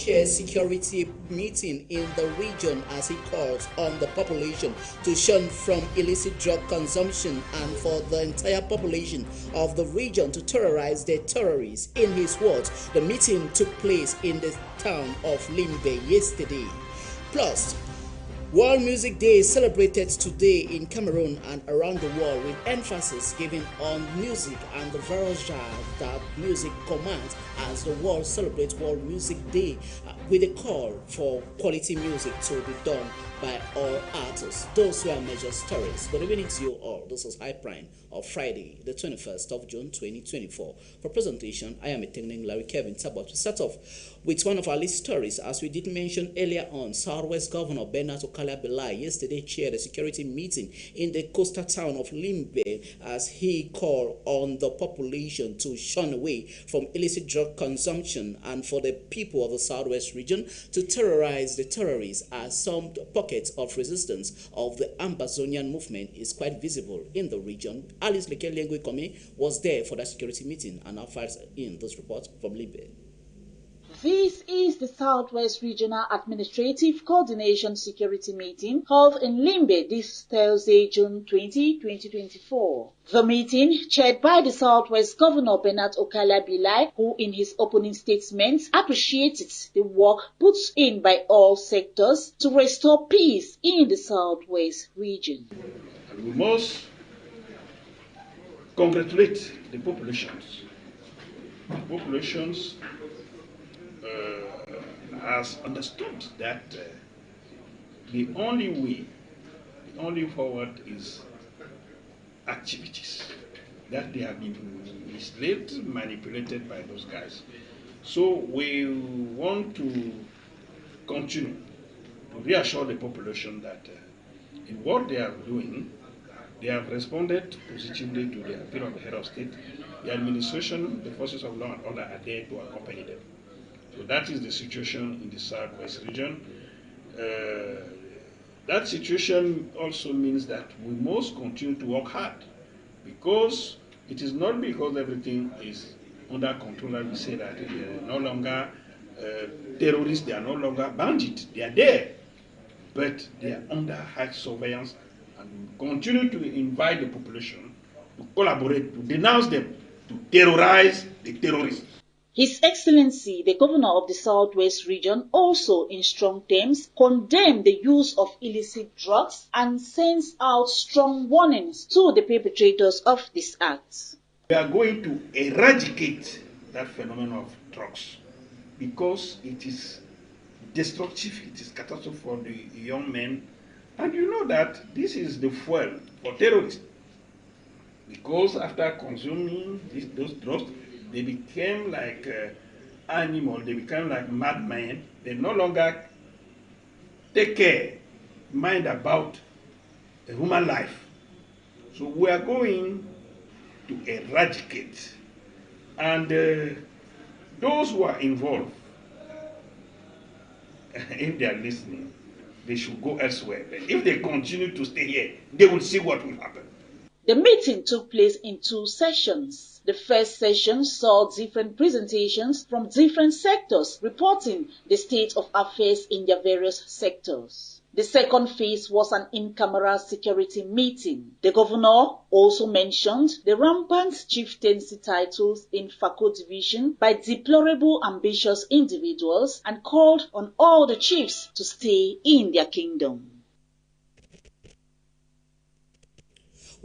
chair security meeting in the region as he calls on the population to shun from illicit drug consumption and for the entire population of the region to terrorize their terrorists. In his words, the meeting took place in the town of Limbe yesterday. Plus, World Music Day is celebrated today in Cameroon and around the world with emphasis given on music and the various genres that music commands as the world celebrates World Music Day with a call for quality music to be done by all artists. Those were major stories. Good evening to you all. This is High Prime of Friday, the 21st of June 2024. For presentation, I am attending Larry Kevin Tabot. To start off with one of our list stories, as we did mention earlier on, Southwest Governor Bernard Okala-Belai yesterday chaired a security meeting in the coastal town of Limbe as he called on the population to shun away from illicit drug consumption and for the people of the Southwest region to terrorize the terrorists, as some pockets of resistance of the Ambazonian movement is quite visible in the region. Alice Lekeliengwe-Kome was there for that security meeting and now files in this report from Limbe. This is the Southwest Regional Administrative Coordination Security Meeting held in Limbe this Thursday, June 20, 2024. The meeting, chaired by the Southwest Governor Bernard Okala-Belai, who in his opening statement appreciated the work put in by all sectors to restore peace in the Southwest region. And we must congratulate the populations. The populations has understood that the only way, the only forward is activities, that they have been misled, manipulated by those guys. So we want to continue to reassure the population that in what they are doing, they have responded positively to the appeal of the head of state. The administration, the forces of law and order are there to accompany them. So that is the situation in the Southwest region. That situation also means that we must continue to work hard, because it is not because everything is under control that we say that they are no longer terrorists, they are no longer bandits. They are there, but they are under high surveillance, and we continue to invite the population to collaborate, to denounce them, to terrorize the terrorists. His Excellency, the Governor of the Southwest region, also in strong terms condemned the use of illicit drugs and sends out strong warnings to the perpetrators of this act. We are going to eradicate that phenomenon of drugs because it is destructive, it is catastrophic for the young men. And you know that this is the fuel for terrorists, because after consuming those drugs, they became like animals, they become like madmen. They no longer take mind about a human life. So we are going to eradicate. And those who are involved, if they are listening, they should go elsewhere. But if they continue to stay here, they will see what will happen. The meeting took place in two sessions. The first session saw different presentations from different sectors reporting the state of affairs in their various sectors. The second phase was an in-camera security meeting. The governor also mentioned the rampant chieftaincy titles in Fako division by deplorable ambitious individuals and called on all the chiefs to stay in their kingdom.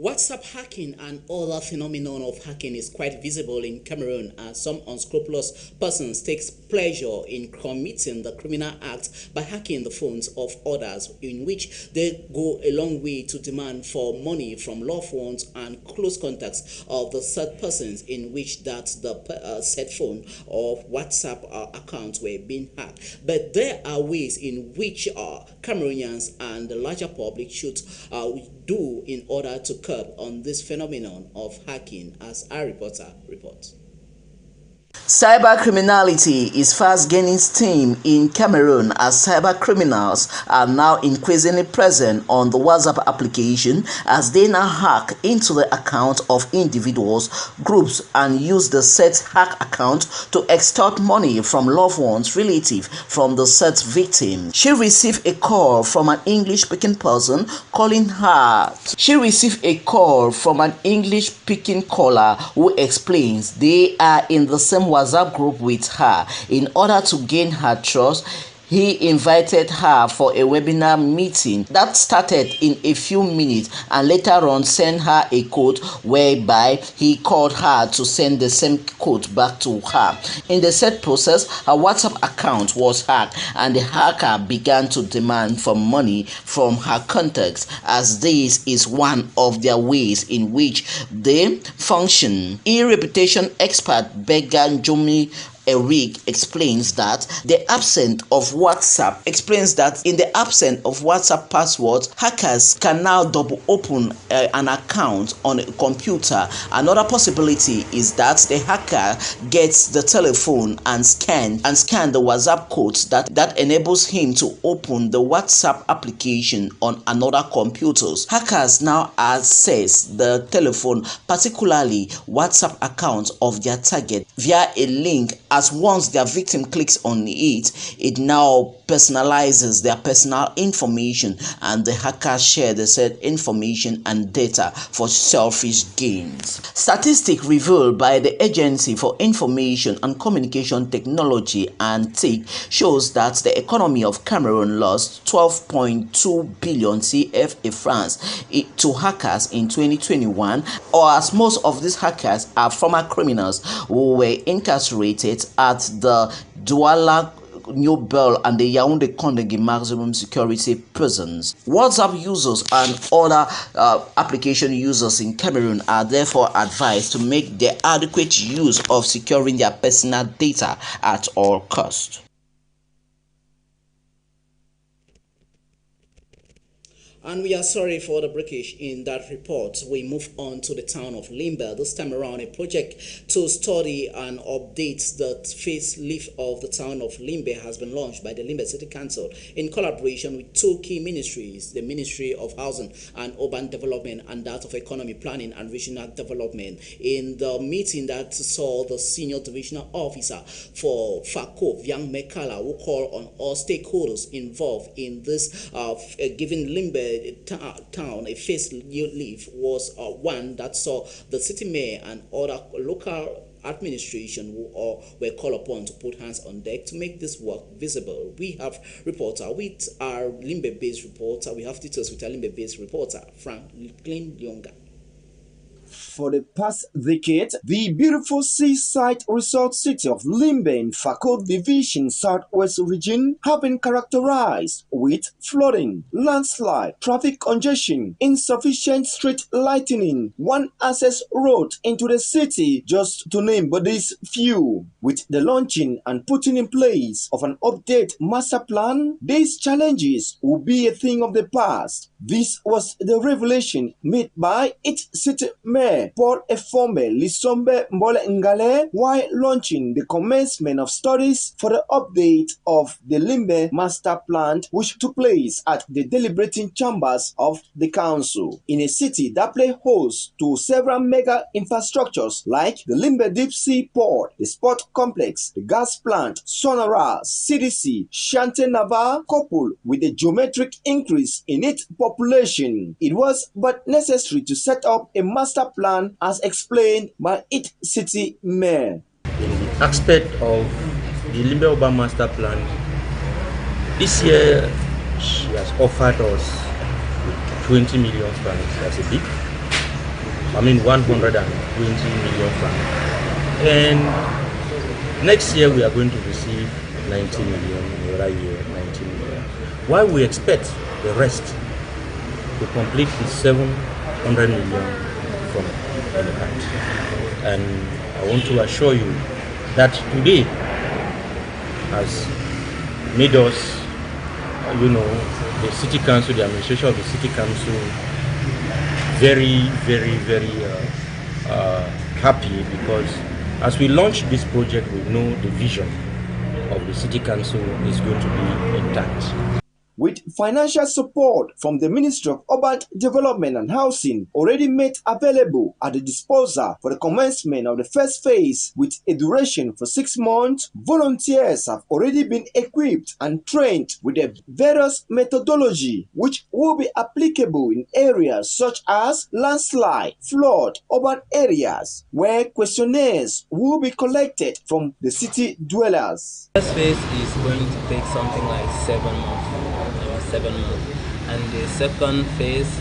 WhatsApp hacking and other phenomenon of hacking is quite visible in Cameroon, as some unscrupulous persons take pleasure in committing the criminal act by hacking the phones of others, in which they go a long way to demand for money from loved ones and close contacts of the said persons in which that the said phone or WhatsApp accounts were being hacked. But there are ways in which Cameroonians and the larger public should do in order to curb on this phenomenon of hacking, as our reporter reports. Cybercriminality is fast gaining steam in Cameroon as cyber criminals are now increasingly present on the WhatsApp application as they now hack into the account of individuals, groups, and use the said hack account to extort money from loved ones, relatives from the said victim. She received a call from an English-speaking person calling her. She received a call from an English-speaking caller who explains they are in the same WhatsApp group with her. In order to gain her trust, he invited her for a webinar meeting that started in a few minutes and later on sent her a code whereby he called her to send the same code back to her. In the said process, her WhatsApp account was hacked and the hacker began to demand for money from her contacts, as this is one of their ways in which they function. E-reputation expert Began Jomi Eric explains that in the absence of WhatsApp passwords, hackers can now double open an account on a computer. Another possibility is that the hacker gets the telephone and scan the WhatsApp codes that enables him to open the WhatsApp application on another computers. Hackers now access the telephone, particularly WhatsApp account of their target, via a link. As once their victim clicks on it, it now personalizes their personal information and the hackers share the said information and data for selfish gains. Statistics revealed by the Agency for Information and Communication Technology and TIC shows that the economy of Cameroon lost 12.2 billion CFA francs to hackers in 2021, or as most of these hackers are former criminals who were incarcerated at the Douala, New Bell, and the Yaoundé Kondegi maximum security prisons. WhatsApp users and other application users in Cameroon are therefore advised to make the adequate use of securing their personal data at all costs. And we are sorry for the breakage in that report. We move on to the town of Limbe. This time around, a project to study and update the facelift of the town of Limbe has been launched by the Limbe City Council in collaboration with two key ministries, the Ministry of Housing and Urban Development and that of Economy Planning and Regional Development. In the meeting that saw the Senior Divisional Officer for FACO, Yang Mekala, who called on all stakeholders involved in this giving Limbe town a facelift was one that saw the city mayor and other local administration who were called upon to put hands on deck to make this work visible. We have reporter with our Limbe-based reporter. We have details with our Limbe-based reporter, Franklin Lyonga. For the past decade, the beautiful seaside resort city of Limbe in Fako Division Southwest region have been characterized with flooding, landslide, traffic congestion, insufficient street lighting, one access road into the city, just to name but these few. With the launching and putting in place of an update master plan, these challenges will be a thing of the past. This was the revelation made by its city mayor, Paul Efombe Lisombe Mbole Ngale, while launching the commencement of studies for the update of the Limbe Master Plan, which took place at the deliberating chambers of the council. In a city that plays host to several mega infrastructures like the Limbe Deep Sea Port, the Sport Complex, the gas plant, Sonora, CDC, Shante Nava, coupled with a geometric increase in its population, it was but necessary to set up a master plan as explained by its city mayor. In the aspect of the Limbe Urban Master Plan, this year she has offered us 20 million francs. That's a big, 120 million francs. And next year we are going to receive 90 million, another year 90 million. While we expect the rest to complete the 700 million from the country. And I want to assure you that today has made us, the city council, the administration of the city council, very, very, very happy, because As we launch this project, we know the vision of the City Council is going to be intact. With financial support from the Ministry of Urban Development and Housing already made available at the disposal for the commencement of the first phase with a duration for 6 months, volunteers have already been equipped and trained with the various methodology which will be applicable in areas such as landslide, flood, urban areas, where questionnaires will be collected from the city dwellers. The first phase is going to take something like 7 months. 7 months, and the second phase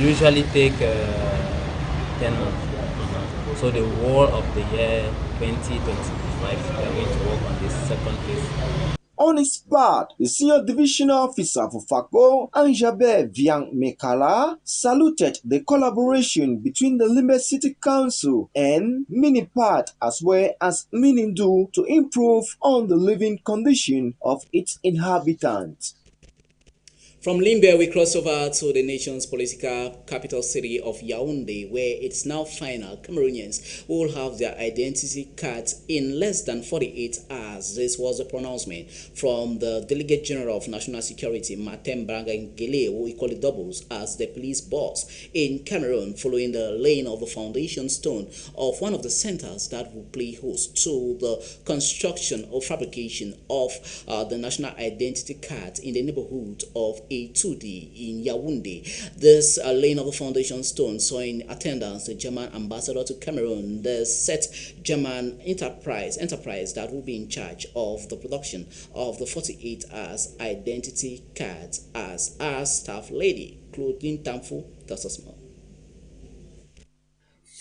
usually take 10 months. So the whole of the year 2025 we are going to work on this second phase. On his part, the senior divisional officer for FACO, Anjabe Viang Mekala, saluted the collaboration between the Limbe City Council and Minipart as well as Minindu to improve on the living condition of its inhabitants. From Limbe, we cross over to the nation's political capital city of Yaoundé, where it's now final. Cameroonians will have their identity cards in less than 48 hours. This was a pronouncement from the Delegate General of National Security, Martin Bangangele, who we call it doubles as the police boss in Cameroon, following the laying of the foundation stone of one of the centers that will play host to the construction or fabrication of the national identity card in the neighborhood of A2D in Yaoundé. This laying of the foundation stone saw in attendance the German ambassador to Cameroon, the set German enterprise that will be in charge of the production of the 48 hours identity cards, as our staff lady Claudine Tamfu tells us more.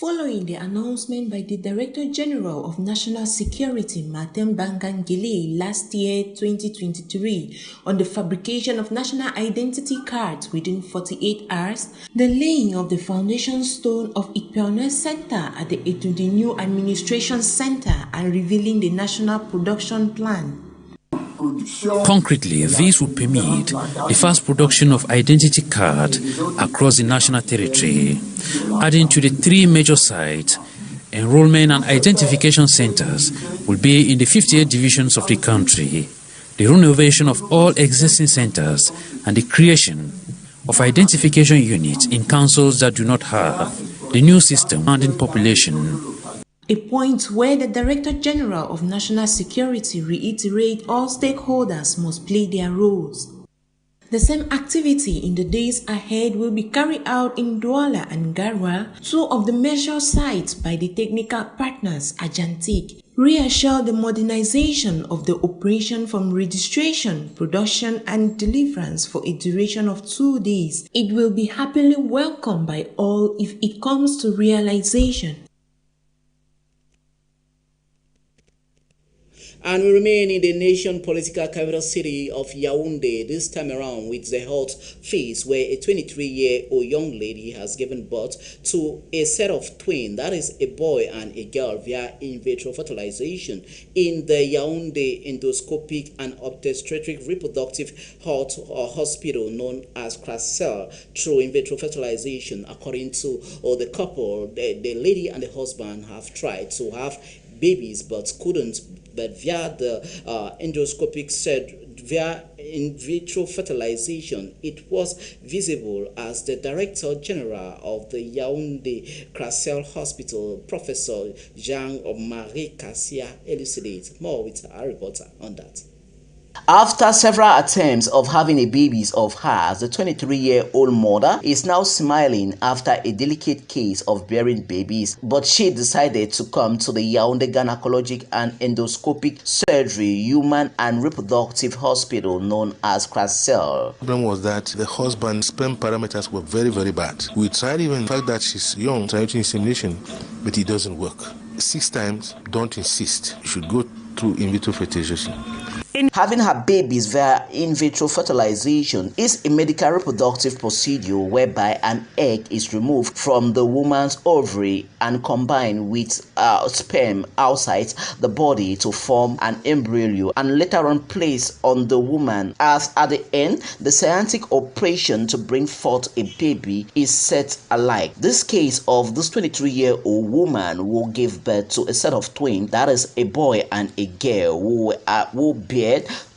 Following the announcement by the Director General of National Security, Martin Bangangele, last year 2023, on the fabrication of national identity cards within 48 hours, the laying of the foundation stone of Ikpeone Center at the A2D New Administration Center and revealing the national production plan. Concretely, this would permit the fast production of identity card across the national territory, adding to the 3 major sites. Enrollment and identification centers will be in the 58 divisions of the country, the renovation of all existing centers, and the creation of identification units in councils that do not have the new system and in population. A point where the Director General of National Security reiterates all stakeholders must play their roles. The same activity in the days ahead will be carried out in Douala and Garwa, 2 of the major sites by the technical partners Ajantic. Reassure the modernization of the operation from registration, production and deliverance for a duration of 2 days. It will be happily welcomed by all if it comes to realization. And we remain in the nation political capital city of Yaoundé, this time around with the hot phase where a 23-year-old young lady has given birth to a set of twins, that is a boy and a girl, via in vitro fertilization in the Yaoundé Endoscopic and Obstetric Reproductive Health Hospital known as Crasel through in vitro fertilization. According to the couple, the lady and the husband have tried to have babies but couldn't, but via the endoscopic via in vitro fertilization, it was visible, as the Director General of the Yaoundé Crasel Hospital, Professor Jean-Marie Cassia, elucidates more with our reporter on that. After several attempts of having a baby of hers, the 23-year-old mother is now smiling after a delicate case of bearing babies, but she decided to come to the Yaoundé Gynecologic and Endoscopic Surgery, Human and Reproductive Hospital known as Crasel. The problem was that the husband's sperm parameters were very, very bad. We tried even the fact that she's young, trying to insemination, but it doesn't work. 6 times, don't insist. You should go through in vitro fertilization. Having her babies via in vitro fertilization is a medical reproductive procedure whereby an egg is removed from the woman's ovary and combined with sperm outside the body to form an embryo and later on placed on the woman, as at the end the scientific operation to bring forth a baby is set alike. This case of this 23-year-old woman will give birth to a set of twins, that is a boy and a girl, who bear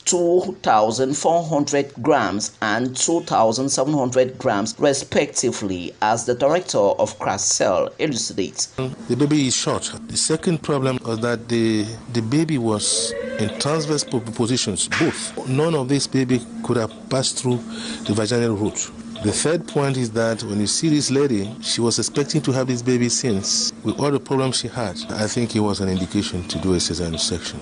2,400 grams and 2,700 grams respectively, as the director of CRASCEL elucidates. The baby is short. The second problem was that the baby was in transverse positions, both. None of this baby could have passed through the vaginal route. The third point is that when you see this lady, she was expecting to have this baby since. With all the problems she had, I think it was an indication to do a cesarean section.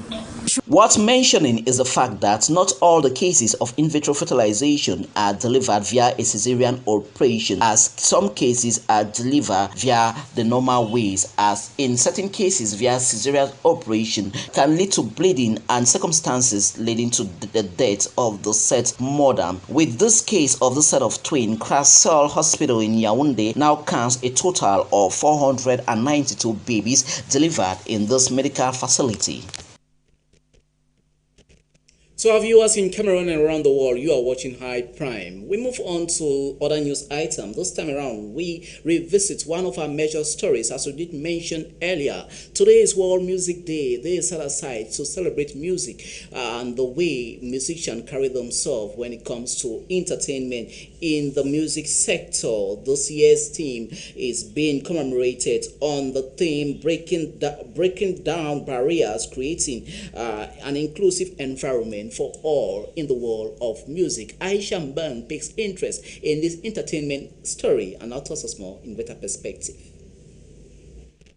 Worth mentioning is the fact that not all the cases of in vitro fertilization are delivered via a cesarean operation, as some cases are delivered via the normal ways, as in certain cases via cesarean operation can lead to bleeding and circumstances leading to the death of the said mother. With this case of the set of twins, CRASCEL Hospital in Yaoundé now counts a total of 492 babies delivered in this medical facility. To our viewers in Cameroon and around the world, you are watching High Prime. We move on to other news items. This time around, we revisit one of our major stories, as we did mention earlier. Today is World Music Day. They set aside to celebrate music and the way musicians carry themselves when it comes to entertainment in the music sector. This year's theme is being commemorated on the theme breaking down barriers, creating an inclusive environment for all in the world of music. Aisha Mbang takes interest in this entertainment story and now tells us more in better perspective.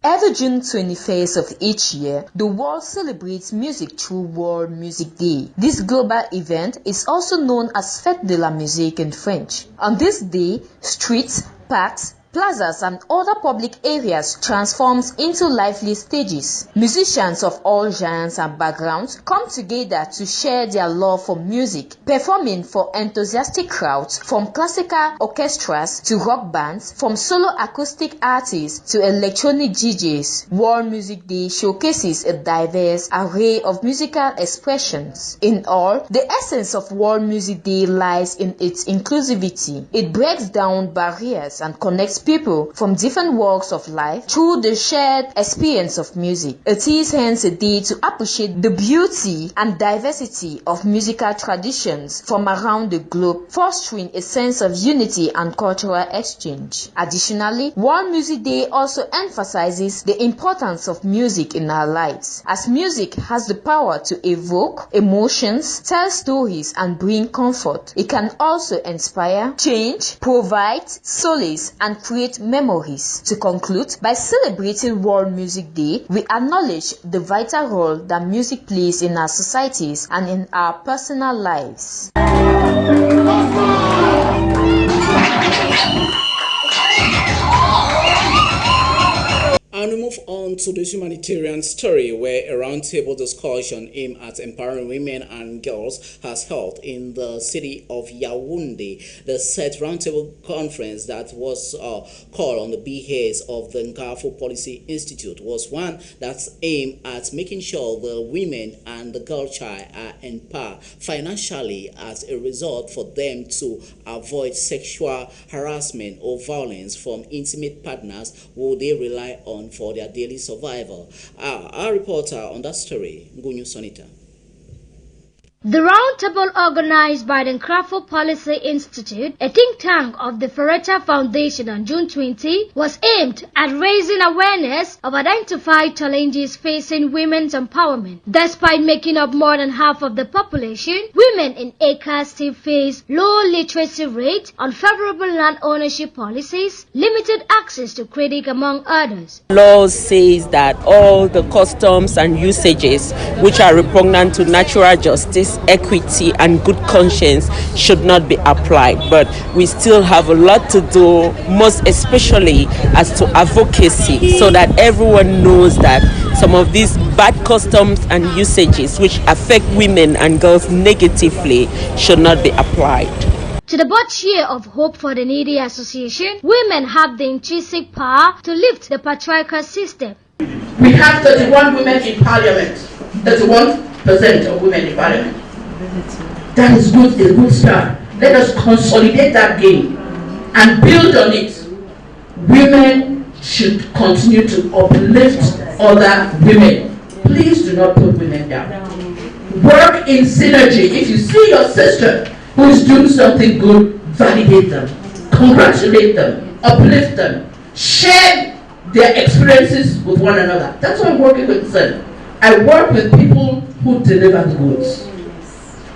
Every June 21st of each year, the world celebrates music through World Music Day. This global event is also known as Fête de la Musique in French. On this day, streets, parks, plazas and other public areas transforms into lively stages. Musicians of all genres and backgrounds come together to share their love for music, performing for enthusiastic crowds, from classical orchestras to rock bands, from solo acoustic artists to electronic DJs. World Music Day showcases a diverse array of musical expressions. In all, the essence of World Music Day lies in its inclusivity. It breaks down barriers and connects people from different walks of life through the shared experience of music. It is hence a day to appreciate the beauty and diversity of musical traditions from around the globe, fostering a sense of unity and cultural exchange. Additionally, World Music Day also emphasizes the importance of music in our lives, as music has the power to evoke emotions, tell stories, and bring comfort. It can also inspire, change, provide solace, and create memories. To conclude, by celebrating World Music Day, we acknowledge the vital role that music plays in our societies and in our personal lives. And we move on to this humanitarian story, where a roundtable discussion aimed at empowering women and girls has held in the city of Yaoundé. The said roundtable conference that was called on the behest of the Ngafo Policy Institute was one that's aimed at making sure the women and the girl child are empowered financially as a result for them to avoid sexual harassment or violence from intimate partners who they rely on for their daily survival. Our reporter on that story, Ngunyu Sonita. The roundtable, organized by the Ngafo Policy Institute, a think tank of the Ferretta Foundation, on June 20, was aimed at raising awareness of identified challenges facing women's empowerment. Despite making up more than half of the population, women in ACA still face low literacy rate, unfavorable land ownership policies, limited access to credit, among others. Law says that all the customs and usages which are repugnant to natural justice, equity and good conscience should not be applied, but we still have a lot to do, most especially as to advocacy, so that everyone knows that some of these bad customs and usages which affect women and girls negatively should not be applied. To the board chair of Hope for the Needy Association, women have the intrinsic power to lift the patriarchal system. We have 31 women in parliament, 31% of women in parliament. That is good, a good start. Let us consolidate that gain and build on it. Women should continue to uplift other women. Please do not put women down. Work in synergy. If you see your sister who is doing something good, validate them, congratulate them, uplift them, share their experiences with one another. That's why I'm working with them. I work with people who deliver the goods.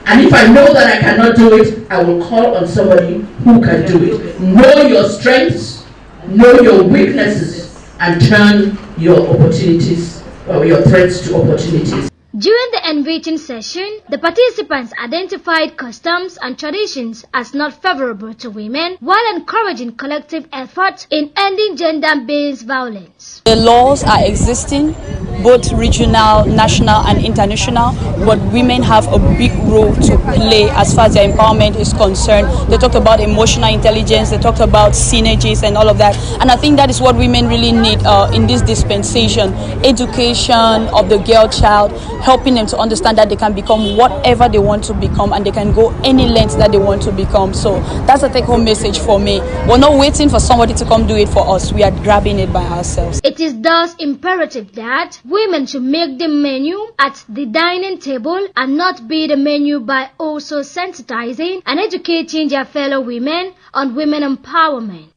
And if I know that I cannot do it, I will call on somebody who can do it. Know your strengths, know your weaknesses, and turn your opportunities or your threats to opportunities. During the enriching session, the participants identified customs and traditions as not favorable to women while encouraging collective effort in ending gender-based violence. The laws are existing, both regional, national and international, but women have a big role to play as far as their empowerment is concerned. They talked about emotional intelligence, they talked about synergies and all of that, and I think that is what women really need in this dispensation. Education of the girl child, helping them to understand that they can become whatever they want to become and they can go any length that they want to become. So that's a take-home message for me. We're not waiting for somebody to come do it for us. We are grabbing it by ourselves. It is thus imperative that women should make the menu at the dining table and not be the menu by also sensitizing and educating their fellow women on women empowerment.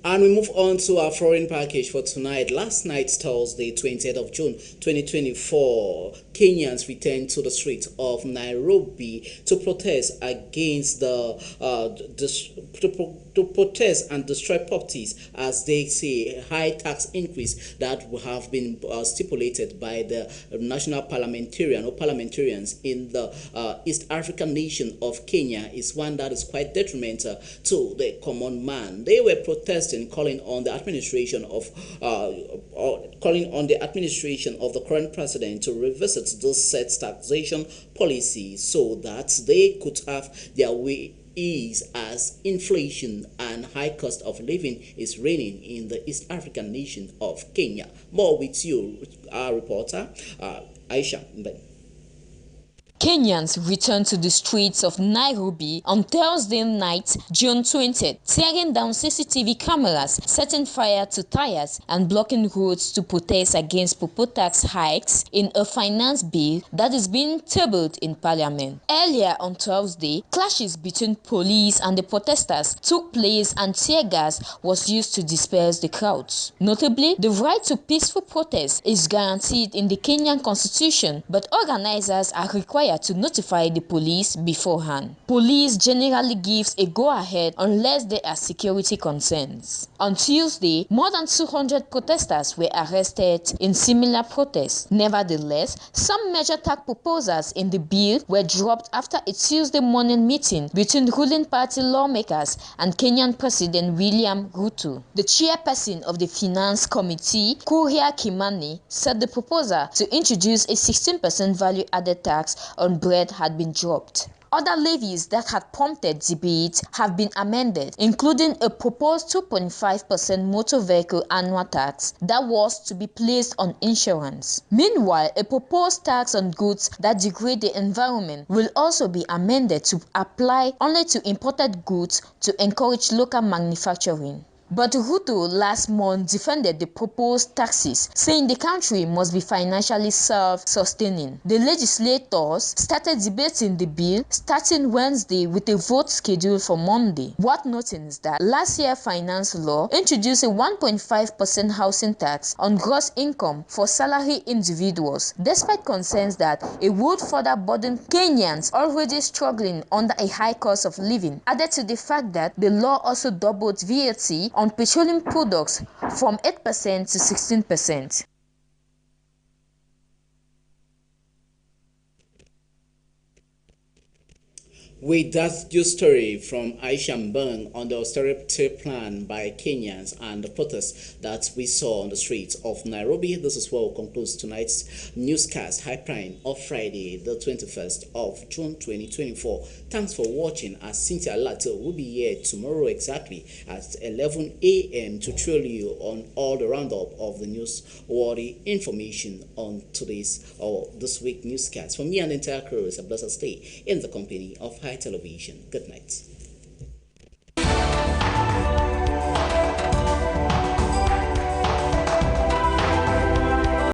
And we move on to our foreign package for tonight. Last night, Thursday, 20th of June, 2024, Kenyans returned to the streets of Nairobi to protest against to protest and destroy properties as they say high tax increase that have been stipulated by the national parliamentarian or parliamentarians in the East African nation of Kenya is one that is quite detrimental to the common man. They were protesting, calling on the administration of the current president to revisit this set taxation policy so that they could have their way is as inflation and high cost of living is reigning in the East African nation of Kenya. More with you, our reporter, Aisha Mben. Kenyans returned to the streets of Nairobi on Thursday night, June 20th, tearing down CCTV cameras, setting fire to tires, and blocking roads to protest against proposed tax hikes in a finance bill that is being tabled in Parliament. Earlier on Thursday, clashes between police and the protesters took place and tear gas was used to disperse the crowds. Notably, the right to peaceful protest is guaranteed in the Kenyan constitution, but organizers are required to notify the police beforehand. Police generally gives a go-ahead unless there are security concerns. On Tuesday, more than 200 protesters were arrested in similar protests. Nevertheless, some major tax proposals in the bill were dropped after a Tuesday morning meeting between ruling party lawmakers and Kenyan President William Ruto. The chairperson of the Finance Committee, Kuria Kimani, said the proposal to introduce a 16% value-added tax on bread had been dropped. Other levies that had prompted debate have been amended, including a proposed 2.5% motor vehicle annual tax that was to be placed on insurance. Meanwhile, a proposed tax on goods that degrade the environment will also be amended to apply only to imported goods to encourage local manufacturing. But Ruto last month defended the proposed taxes, saying the country must be financially self-sustaining. The legislators started debating the bill starting Wednesday with a vote scheduled for Monday. Worth noting is that last year's finance law introduced a 1.5% housing tax on gross income for salary individuals, despite concerns that it would further burden Kenyans already struggling under a high cost of living, added to the fact that the law also doubled VAT on petroleum products from 8% to 16%. With that news story from Aisha Mbang on the austerity plan by Kenyans and the protests that we saw on the streets of Nairobi, this is where we'll conclude tonight's newscast, High Prime, of Friday, the 21st of June 2024. Thanks for watching, as Cynthia Lato will be here tomorrow exactly at 11 a.m. to trail you on all the roundup of the newsworthy information on today's or this week newscast. For me and the entire crew, it's a blessed stay in the company of High Television. Good night.